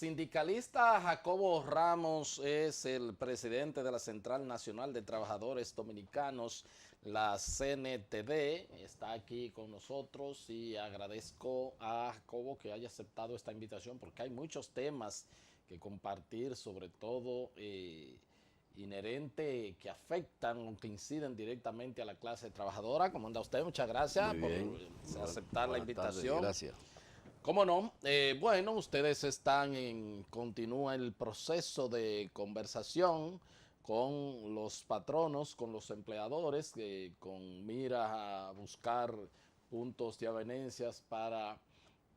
sindicalista Jacobo Ramos es el presidente de la Central Nacional de Trabajadores Dominicanos, la CNTD. Está aquí con nosotros y agradezco a Jacobo que haya aceptado esta invitación porque hay muchos temas que compartir, sobre todo inherente que afectan o que inciden directamente a la clase trabajadora. ¿Cómo anda usted? Muchas gracias Muy por bien. aceptar la Buenas tardes, invitación. gracias. ¿Cómo no? Bueno, ustedes continúa el proceso de conversación con los patronos, con los empleadores, con mira a buscar puntos de avenencias para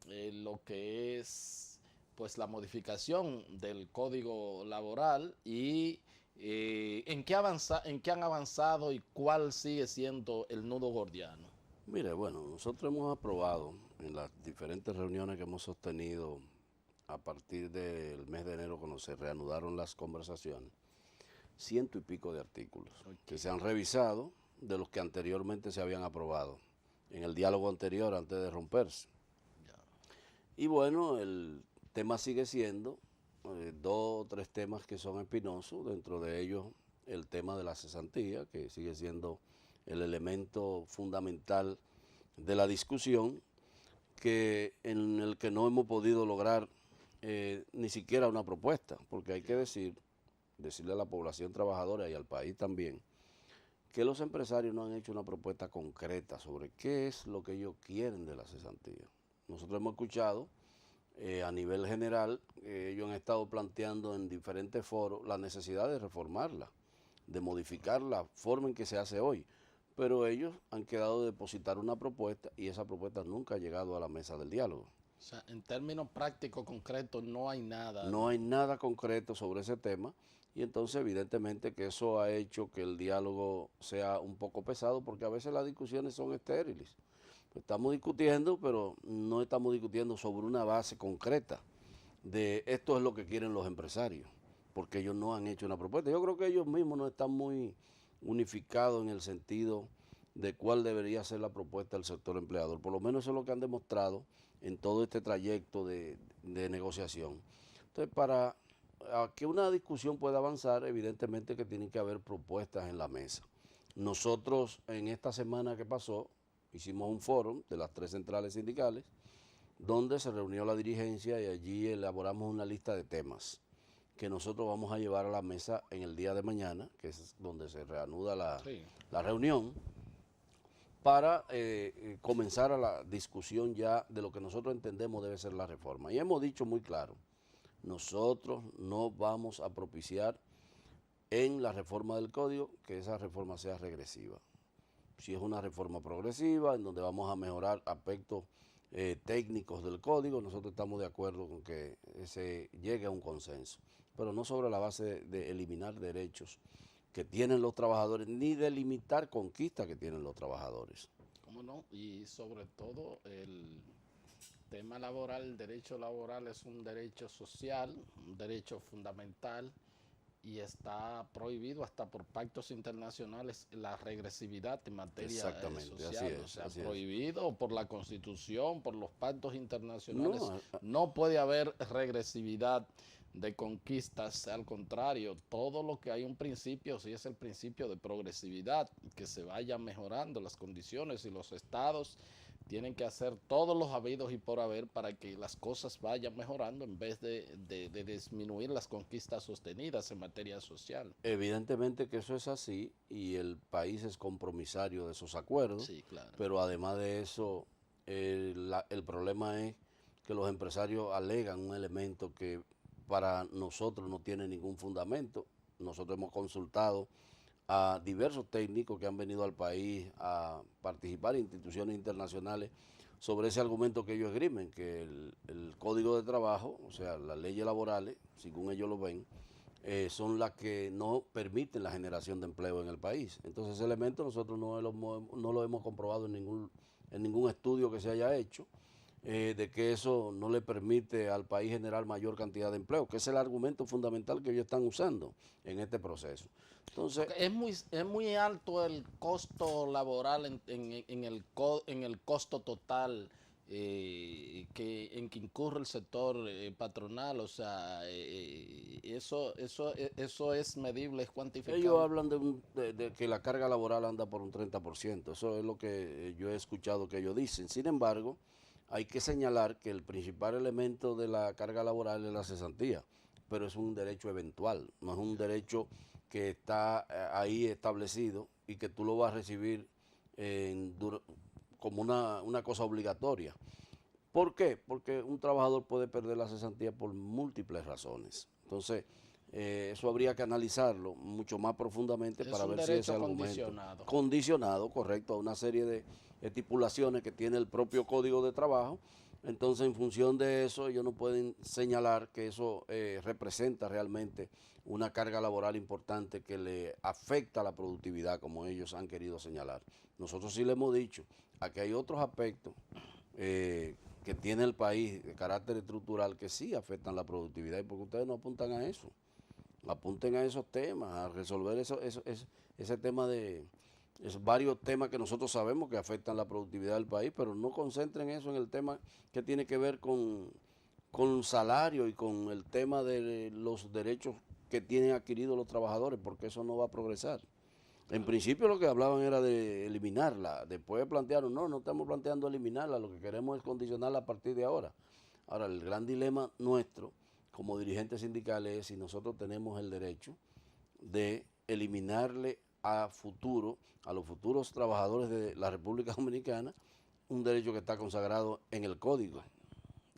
lo que es pues la modificación del código laboral y en qué han avanzado y cuál sigue siendo el nudo gordiano. Mire, bueno, nosotros hemos aprobado en las diferentes reuniones que hemos sostenido a partir del mes de enero, cuando se reanudaron las conversaciones, 100 y pico de artículos que se han revisado de los que anteriormente se habían aprobado en el diálogo anterior antes de romperse. Y bueno, el tema sigue siendo 2 o 3 temas que son espinosos, dentro de ellos el tema de la cesantía, que sigue siendo el elemento fundamental de la discusión, en el que no hemos podido lograr ni siquiera una propuesta, porque hay que decirle a la población trabajadora y al país también, que los empresarios no han hecho una propuesta concreta sobre qué es lo que ellos quieren de la cesantía. Nosotros hemos escuchado a nivel general, ellos han estado planteando en diferentes foros la necesidad de reformarla, de modificar la forma en que se hace hoy, pero ellos han quedado de depositar una propuesta y esa propuesta nunca ha llegado a la mesa del diálogo. O sea, en términos prácticos, concretos, no hay nada. No hay nada concreto sobre ese tema y entonces evidentemente que eso ha hecho que el diálogo sea un poco pesado porque a veces las discusiones son estériles. Estamos discutiendo, pero no estamos discutiendo sobre una base concreta de esto es lo que quieren los empresarios, porque ellos no han hecho una propuesta. Yo creo que ellos mismos no están muy unificados en el sentido de cuál debería ser la propuesta del sector empleador. Por lo menos eso es lo que han demostrado en todo este trayecto de negociación. Entonces, para que una discusión pueda avanzar, evidentemente que tienen que haber propuestas en la mesa. Nosotros en esta semana que pasó hicimos un foro de las 3 centrales sindicales donde se reunió la dirigencia y allí elaboramos una lista de temas que nosotros vamos a llevar a la mesa en el día de mañana, que es donde se reanuda la reunión, para comenzar a la discusión ya de lo que nosotros entendemos debe ser la reforma. Y hemos dicho muy claro, nosotros no vamos a propiciar en la reforma del código que esa reforma sea regresiva. Si es una reforma progresiva, en donde vamos a mejorar aspectos técnicos del código, nosotros estamos de acuerdo con que se llegue a un consenso, pero no sobre la base de eliminar derechos que tienen los trabajadores, ni de limitar conquistas que tienen los trabajadores. ¿Cómo no? Y sobre todo el tema laboral, el derecho laboral es un derecho social, un derecho fundamental y está prohibido hasta por pactos internacionales la regresividad en materia Exactamente, así social. es. O sea, Así prohibido por la Constitución, por los pactos internacionales. No, No puede haber regresividad de conquistas, al contrario, todo lo que hay un principio, sí es el principio de progresividad, que se vayan mejorando las condiciones y los estados tienen que hacer todos los habidos y por haber para que las cosas vayan mejorando en vez de disminuir las conquistas sostenidas en materia social. evidentemente que eso es así y el país es compromisario de esos acuerdos, Sí, claro. pero además de eso, el problema es que los empresarios alegan un elemento que para nosotros no tiene ningún fundamento. Nosotros hemos consultado a diversos técnicos que han venido al país a participar en instituciones internacionales sobre ese argumento que ellos esgrimen, que el Código de Trabajo, o sea, las leyes laborales, según ellos lo ven, son las que no permiten la generación de empleo en el país. Entonces ese elemento nosotros no lo hemos comprobado en ningún estudio que se haya hecho, de que eso no le permite al país generar mayor cantidad de empleo, que es el argumento fundamental que ellos están usando en este proceso. Entonces, Es muy alto el costo laboral en el costo total en que incurre el sector patronal, o sea, eso es medible, es Ellos cuantificable. hablan de que la carga laboral anda por un 30%, eso es lo que yo he escuchado que ellos dicen. Sin embargo, hay que señalar que el principal elemento de la carga laboral es la cesantía, pero es un derecho eventual, no es un derecho que está ahí establecido y que tú lo vas a recibir como una cosa obligatoria. ¿Por qué? Porque un trabajador puede perder la cesantía por múltiples razones. Entonces, eso habría que analizarlo mucho más profundamente Es para un ver si ese derecho argumento condicionado. condicionado, correcto, a una serie de estipulaciones que tiene el propio Código de Trabajo. Entonces, en función de eso, ellos no pueden señalar que eso representa realmente una carga laboral importante que le afecta a la productividad, como ellos han querido señalar. Nosotros sí le hemos dicho, aquí hay otros aspectos que tiene el país de carácter estructural que sí afectan la productividad y porque ustedes no apuntan a eso, apunten a esos temas, a resolver ese tema de varios temas que nosotros sabemos que afectan la productividad del país, pero no concentren eso en el tema que tiene que ver con salario y con el tema de los derechos que tienen adquiridos los trabajadores, porque eso no va a progresar. En principio lo que hablaban era de eliminarla, después plantearon, no estamos planteando eliminarla, lo que queremos es condicionarla a partir de ahora. Ahora, el gran dilema nuestro como dirigentes sindicales es si nosotros tenemos el derecho de eliminarle a los futuros trabajadores de la República Dominicana, un derecho que está consagrado en el código.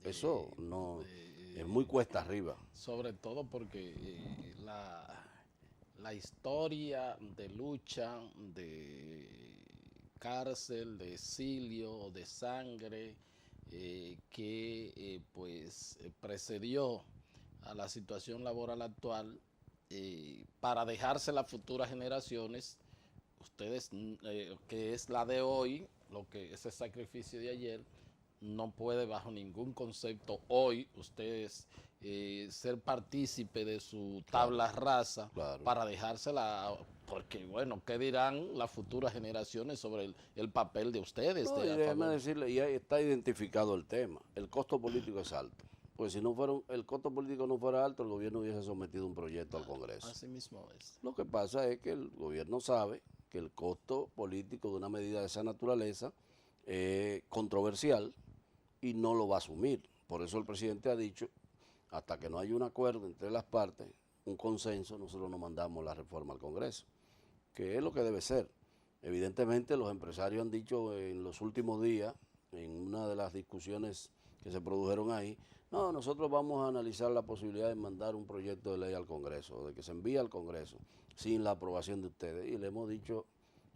Eso no es muy cuesta arriba. Sobre todo porque la historia de lucha, de cárcel, de exilio, de sangre, que pues precedió a la situación laboral actual, para dejársela a futuras generaciones, ustedes, que es la de hoy, lo que ese sacrificio de ayer, no puede bajo ningún concepto hoy ustedes ser partícipe de su Claro, tabla rasa claro. para dejársela, porque bueno, ¿qué dirán las futuras generaciones sobre el papel de ustedes No, y a déjeme favor? decirle, y ahí está identificado el tema. El costo político es alto. Pues si no fuera, el costo político no fuera alto, el gobierno hubiese sometido un proyecto al Claro, Congreso. así mismo es. Lo que pasa es que el gobierno sabe que el costo político de una medida de esa naturaleza es controversial y no lo va a asumir. Por eso el presidente ha dicho, hasta que no haya un acuerdo entre las partes, un consenso, nosotros no mandamos la reforma al Congreso, que es lo que debe ser. Evidentemente los empresarios han dicho en los últimos días, en una de las discusiones que se produjeron ahí, no, nosotros vamos a analizar la posibilidad de mandar un proyecto de ley al Congreso, de que se envíe al Congreso sin la aprobación de ustedes. Y le hemos dicho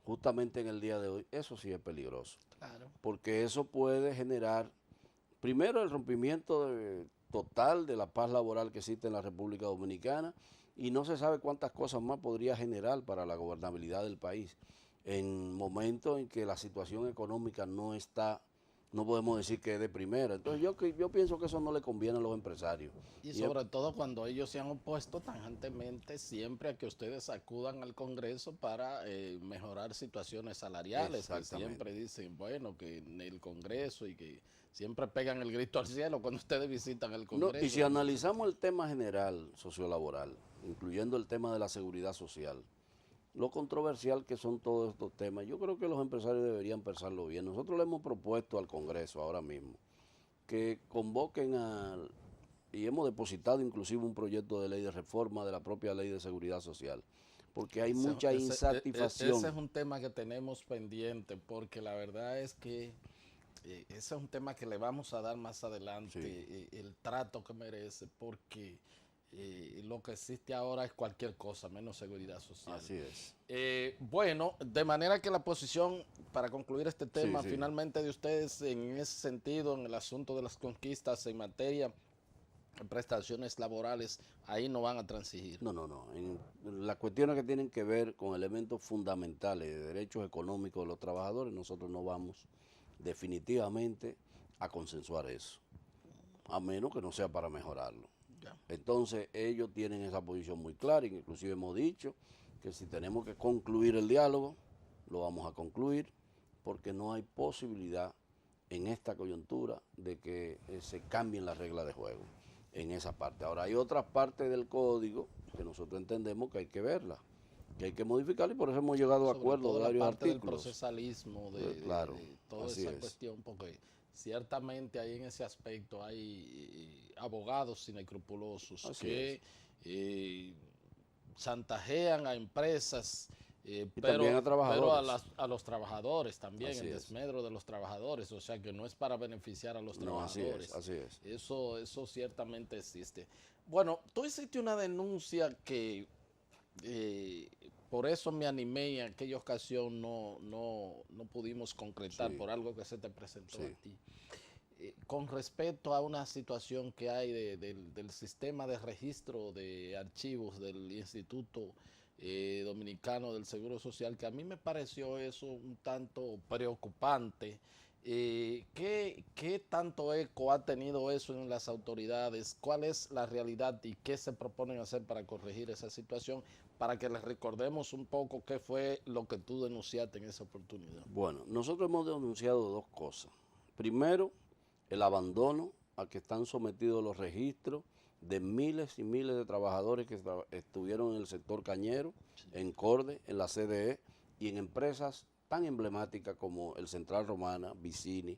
justamente en el día de hoy, eso sí es peligroso, Claro. porque eso puede generar, primero, el rompimiento total de la paz laboral que existe en la República Dominicana y no se sabe cuántas cosas más podría generar para la gobernabilidad del país en momentos en que la situación económica no está, no podemos decir que es de primera. Entonces yo pienso que eso no le conviene a los empresarios. Y Y es- sobre todo cuando ellos se han opuesto tajantemente siempre a que ustedes acudan al Congreso para mejorar situaciones salariales, que siempre exactamente. dicen, bueno, que en el Congreso y que siempre pegan el grito al cielo cuando ustedes visitan el No, y Congreso. si analizamos el tema general sociolaboral, incluyendo el tema de la seguridad social, lo controversial que son todos estos temas, yo creo que los empresarios deberían pensarlo bien. Nosotros le hemos propuesto al Congreso ahora mismo que convoquen y hemos depositado inclusive un proyecto de ley de reforma de la propia ley de seguridad social, porque hay mucha Ese es insatisfacción. un tema que tenemos pendiente, porque la verdad es que ese es un tema que le vamos a dar más adelante, Sí, el trato que merece, porque lo que existe ahora es cualquier cosa, menos seguridad social. así es. Bueno, de manera que la posición, para concluir este Sí, tema, sí. finalmente de ustedes en ese sentido, en el asunto de las conquistas en materia de prestaciones laborales, ahí no van a transigir. No. En las cuestiones que tienen que ver con elementos fundamentales de derechos económicos de los trabajadores, nosotros no vamos definitivamente a consensuar eso, a menos que no sea para mejorarlo. Ya. Entonces ellos tienen esa posición muy clara, inclusive hemos dicho que si tenemos que concluir el diálogo, lo vamos a concluir, porque no hay posibilidad en esta coyuntura de que se cambien las reglas de juego en esa parte. Ahora, hay otras partes del código que nosotros entendemos que hay que verla, que hay que modificar, y por eso hemos llegado a Sobre acuerdos todo de la varios parte del artículos. procesalismo, Claro, de toda así esa es. cuestión, porque ciertamente ahí en ese aspecto hay abogados inescrupulosos Así que chantajean a empresas, Y también a pero trabajadores. a los trabajadores también, Así en es. desmedro de los trabajadores, o sea que no es para beneficiar a los No, así trabajadores. es, así es. Eso ciertamente existe. Bueno, tú hiciste una denuncia que por eso me animé y en aquella ocasión no pudimos concretar Sí, por algo que se te presentó sí. a ti. Con respecto a una situación que hay del sistema de registro de archivos del Instituto Dominicano del Seguro Social, que a mí me pareció eso un tanto preocupante. ¿Qué tanto eco ha tenido eso en las autoridades? ¿Cuál es la realidad y qué se proponen hacer para corregir esa situación? Para que les recordemos un poco qué fue lo que tú denunciaste en esa oportunidad. Bueno, nosotros hemos denunciado dos cosas. Primero, el abandono a que están sometidos los registros de miles y miles de trabajadores que estuvieron en el sector cañero, en Corde, en la CDE y en empresas tan emblemáticas como el Central Romana, Vicini,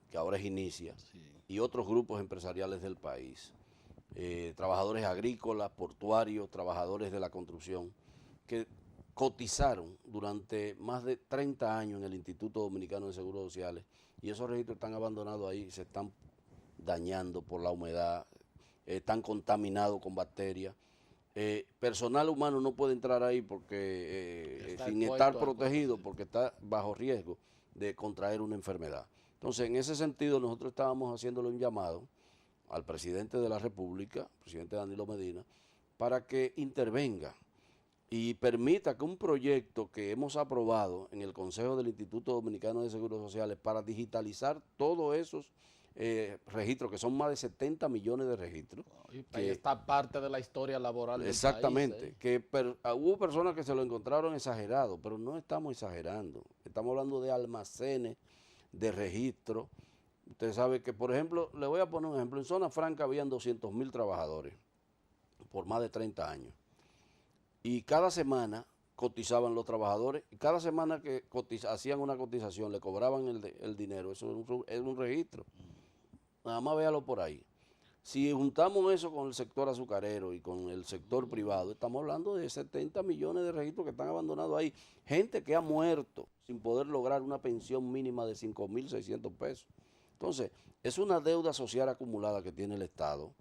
que ahora es Inicia, Sí. y otros grupos empresariales del país. Trabajadores agrícolas, portuarios, trabajadores de la construcción, que cotizaron durante más de 30 años en el Instituto Dominicano de Seguros Sociales, y esos registros están abandonados ahí, se están dañando por la humedad, están contaminados con bacterias. Personal humano no puede entrar ahí porque sin estar protegido, porque está bajo riesgo de contraer una enfermedad. Entonces, en ese sentido, nosotros estábamos haciéndole un llamado al presidente de la República, presidente Danilo Medina, para que intervenga y permita que un proyecto que hemos aprobado en el Consejo del Instituto Dominicano de Seguros Sociales para digitalizar todos esos registros, que son más de 70 millones de registros. Y ahí está parte de la historia laboral del Exactamente, país, que hubo personas que se lo encontraron exagerado, pero no estamos exagerando. Estamos hablando de almacenes, de registros. Usted sabe que, por ejemplo, le voy a poner un ejemplo, en Zona Franca habían 200.000 trabajadores por más de 30 años. Y cada semana cotizaban los trabajadores, y cada semana que hacían una cotización, le cobraban el dinero. Eso es un registro. Nada más véalo por ahí. Si juntamos eso con el sector azucarero y con el sector privado, estamos hablando de 70 millones de registros que están abandonados ahí. Gente que ha muerto sin poder lograr una pensión mínima de 5.600 pesos. Entonces, es una deuda social acumulada que tiene el Estado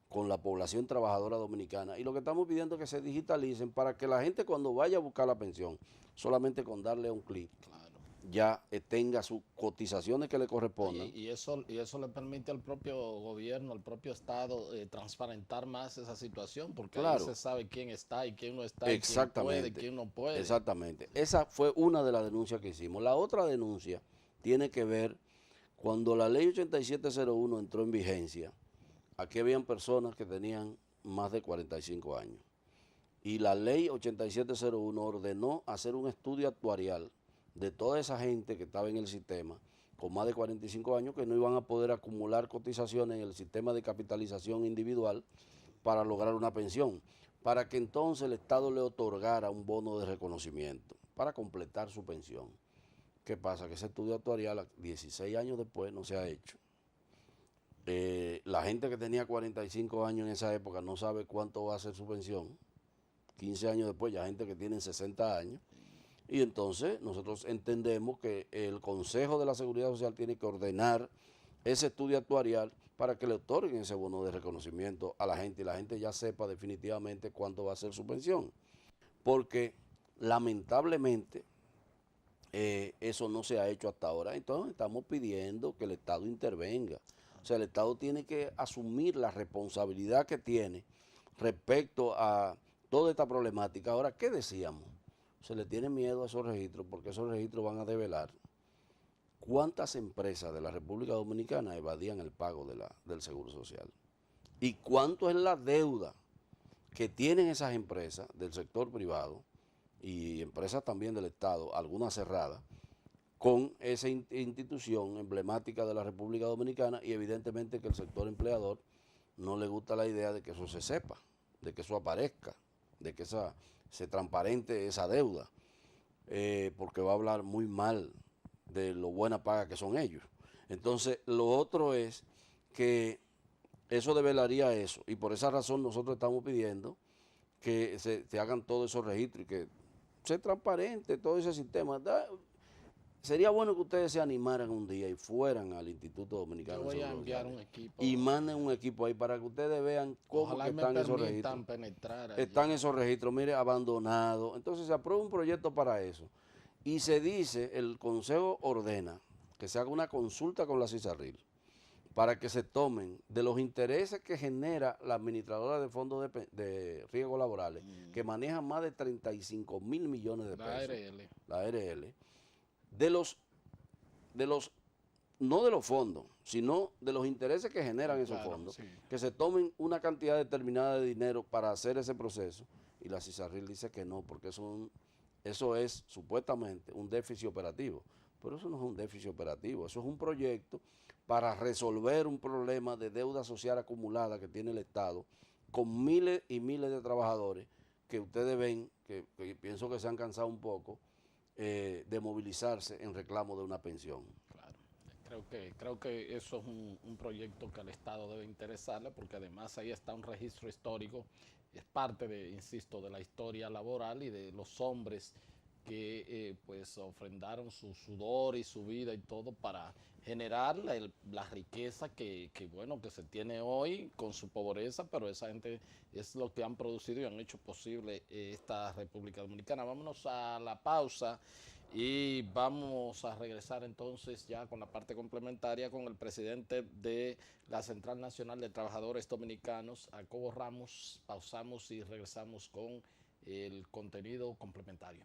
con la población trabajadora dominicana, y lo que estamos pidiendo es que se digitalicen para que la gente, cuando vaya a buscar la pensión, solamente con darle un clic, claro, ya tenga sus cotizaciones que le correspondan. y eso le permite al propio gobierno, al propio Estado, transparentar más esa situación, porque ahí se sabe quién está y quién no está, y quién puede y quién no puede. Exactamente. Esa fue una de las denuncias que hicimos. La otra denuncia tiene que ver cuando la ley 8701 entró en vigencia. Aquí habían personas que tenían más de 45 años. Y la ley 8701 ordenó hacer un estudio actuarial de toda esa gente que estaba en el sistema con más de 45 años, que no iban a poder acumular cotizaciones en el sistema de capitalización individual para lograr una pensión, para que entonces el Estado le otorgara un bono de reconocimiento para completar su pensión. ¿Qué pasa? Que ese estudio actuarial, 16 años después, no se ha hecho. La gente que tenía 45 años en esa época no sabe cuánto va a ser su pensión. 15 años después ya gente que tiene 60 años. Y entonces nosotros entendemos que el Consejo de la Seguridad Social tiene que ordenar ese estudio actuarial para que le otorguen ese bono de reconocimiento a la gente, y la gente ya sepa definitivamente cuánto va a ser su pensión. Porque lamentablemente eso no se ha hecho hasta ahora. Entonces estamos pidiendo que el Estado intervenga. O sea, el Estado tiene que asumir la responsabilidad que tiene respecto a toda esta problemática. Ahora, ¿qué decíamos? Se le tiene miedo a esos registros, porque esos registros van a develar cuántas empresas de la República Dominicana evadían el pago del Seguro Social. Y cuánto es la deuda que tienen esas empresas del sector privado y empresas también del Estado, algunas cerradas, con esa institución emblemática de la República Dominicana, y evidentemente que el sector empleador no le gusta la idea de que eso se sepa, de que eso aparezca, de que se transparente esa deuda, porque va a hablar muy mal de lo buena paga que son ellos. Entonces, lo otro es que eso develaría eso, y por esa razón nosotros estamos pidiendo que se hagan todos esos registros y que sea transparente todo ese sistema. Sería bueno que ustedes se animaran un día y fueran al Instituto Dominicano Yo voy de a Seguro enviar Social un equipo. y manden un equipo ahí para que ustedes vean cómo Ojalá que me están esos permitan registros. penetrar allí. Están esos registros, mire, abandonados. Entonces se aprueba un proyecto para eso. Y se dice, el Consejo ordena que se haga una consulta con la CISARRIL para que se tomen de los intereses que genera la administradora de fondos de riesgos laborales, que maneja más de 35 mil millones de pesos. La ARL. No de los fondos, sino de los intereses que generan esos fondos, sí, que se tomen una cantidad determinada de dinero para hacer ese proceso, y la CISARRIL dice que no, porque eso es supuestamente un déficit operativo, pero eso no es un déficit operativo, eso es un proyecto para resolver un problema de deuda social acumulada que tiene el Estado, con miles y miles de trabajadores que ustedes ven, que pienso que se han cansado un poco, de movilizarse en reclamo de una pensión. Claro, creo que eso es un proyecto que al Estado debe interesarle, porque además ahí está un registro histórico, es parte de, insisto, de la historia laboral y de los hombres que pues ofrendaron su sudor y su vida y todo para generar la riqueza que se tiene hoy con su pobreza, pero esa gente es lo que han producido y han hecho posible esta República Dominicana. Vámonos a la pausa y vamos a regresar entonces ya con la parte complementaria con el presidente de la Central Nacional de Trabajadores Dominicanos, Jacobo Ramos. Pausamos y regresamos con el contenido complementario.